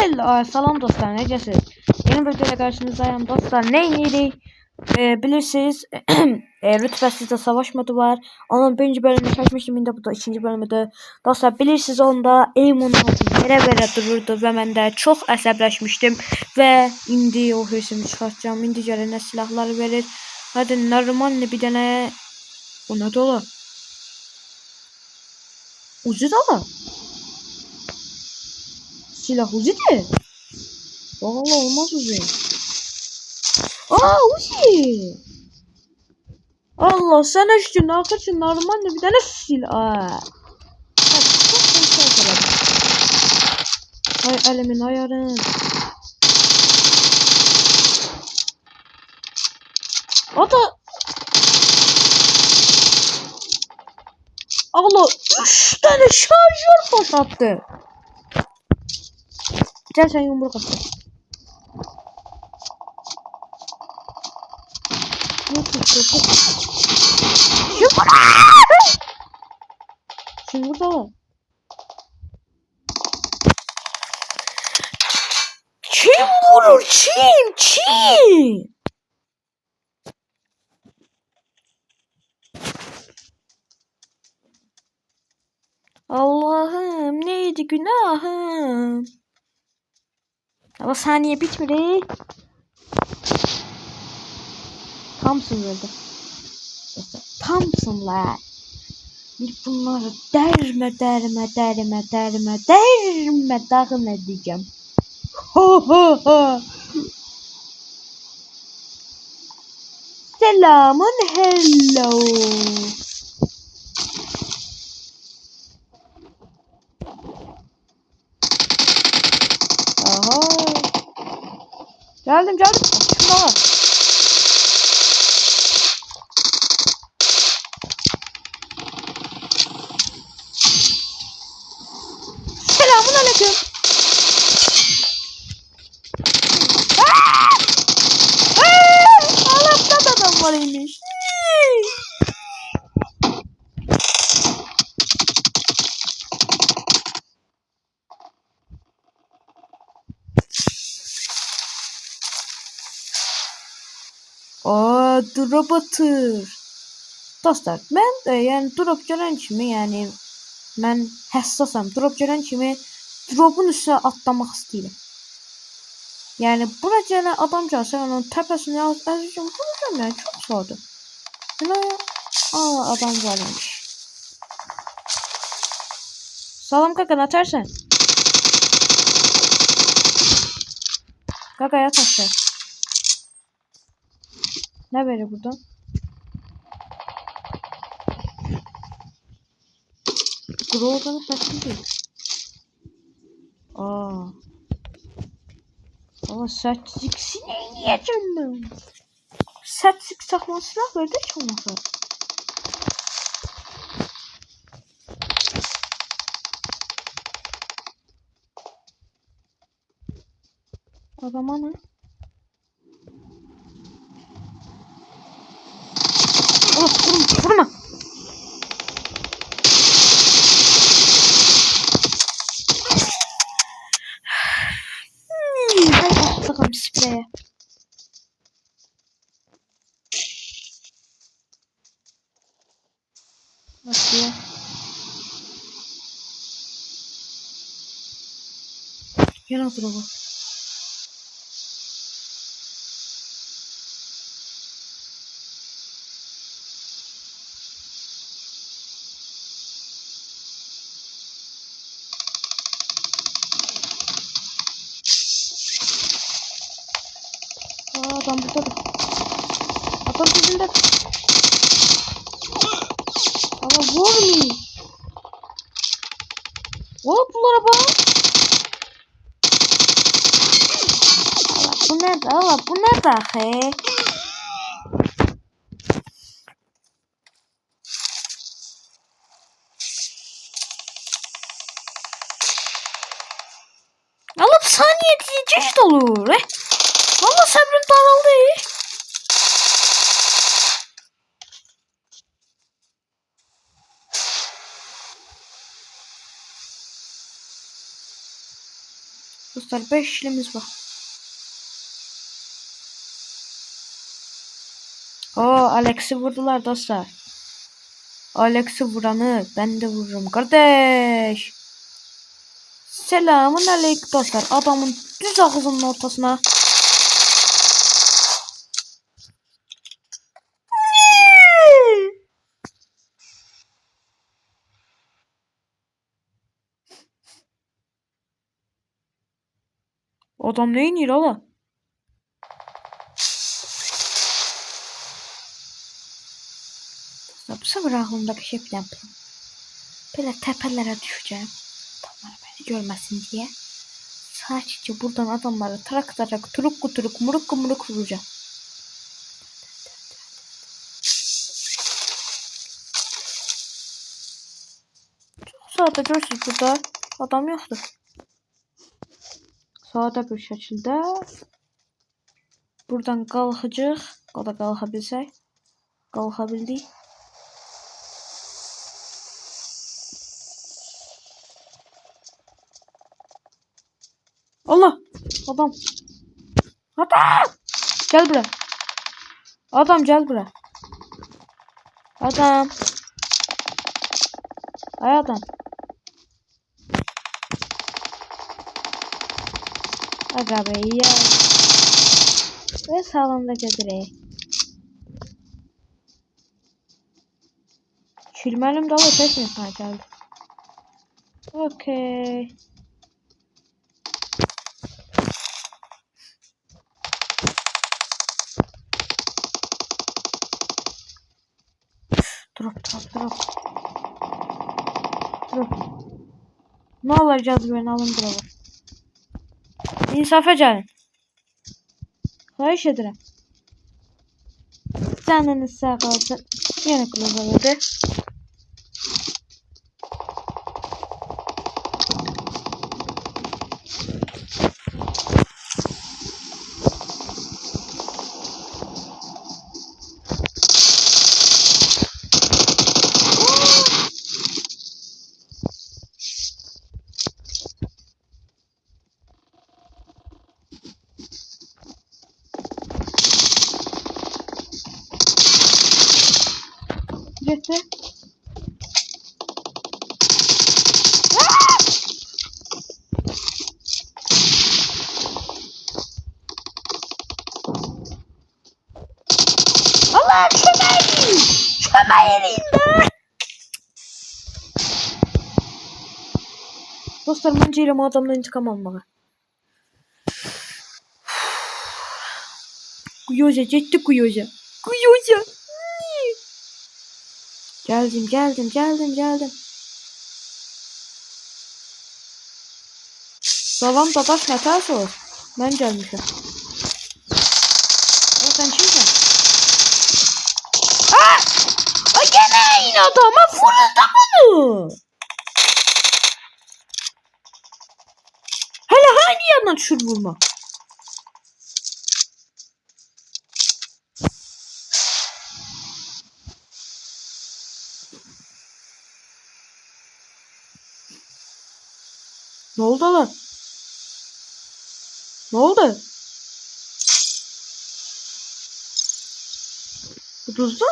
Salam dostlar, necəsiz? Yeni bir videoyla karşınızdayım dostlar. Ne yedik? Bilirsiniz rütbəsizdə savaş modu var. Onun birinci bölümünü çəkmişdim, indi bu da ikinci bölümüdür. Dostlar bilirsiniz onda Eamon'u verə dururdu və mən də çox əsəbləşmişdim və indi o hırsımı çıxartacağım. İndi gələn nə silahları verir. Hadi normal bir dənə o nə dola? Uzi dola. Silah Uzi de. Vallahi olmaz Uzi. Aa Uzi. Allah sen işte ne yapacaksın normal bir tane silah. Hay elimin ayarın. O da Allah 3 tane şarjör boşalttı. Gel sen yumruk at. Şimdi burada var. Kim vurur? Kim? Allah'ım neydi günahım? Ama saniye bitmedi. Thompson öldü. Thompson'la bir bunları derme dağın edeceğim. Selamun hello. Aha. Geldim. Şurada var. Selamun aleyküm. Allah'tan adam varmış. Drop atır. Dostlar, mən yəni drop gələn kimi, yəni mən həssasam. Drop gələn kimi dropun üstünə atlamaq istəyirəm. Yəni bura gələn adam gəlsə, onun təpəsinə əzəcəm, vuracam, yəni çox sadə. Adam gəlmiş. Salam Kaka, atarsan. Kaka yat aşağı. Ne verir buradan? Grow'dan saklı değil. Ama sertliksin ne yiyeceğim ben? Sertlik saklan silah verdi hiç olmasa. Adama ne? Vurma. Hadi bakalım spreye. Nasıl ya? Gel otur baba. Adam burada da. Adam bizimde. Ama vurmuyor. Hop bunlara bak. Allah bu ne dahi? Allah saniye çeşit olur. Allah sabrım daraldı. Dostlar 5 kilimiz var. Alex'i vurdular dostlar. Alex'i vuranı ben de vururum kardeş. Selamun aleyküm dostlar. Adamın düz ağzının ortasına. Adam ne iniyor ola? Bu sefer aklımda bir şey plan. Böyle tepelere düşeceğim. Adamlar beni görmesin diye. Sadece buradan adamları tarak turuk muruk vuracağım. Sağda görürsünüz burada adam yoktur. Sağda bir şekilde buradan kalkacak. O da kalkabilsek. Kalkabildik. Allah! Adam! Adam! Gel buraya. Adam gel buraya. Adam. Ay adam. Aga be ya. Ve sağlamda gedireyim. Çürümelim de olur tek mi? Ha geldi. Okey. Drop. Ne olacağız ben alın drop'u. İnsafa gelin. Xahiş edirəm. Canınız sağ olsun. Yine kullanıldı. Gitti. Allah çömeğin de. Dostlar bence ile adamdan intikam almalı. Kuyoza gitti kuyoza. Geldim. Salam dadaş ne ters olur? Ben gelmişim. O sen kimsin? Aa! O gene aynı adama fırıldı bunu. Hele hangi yandan düşür vurma? Ne oldu lan? Ne oldu? Bu tuzlu.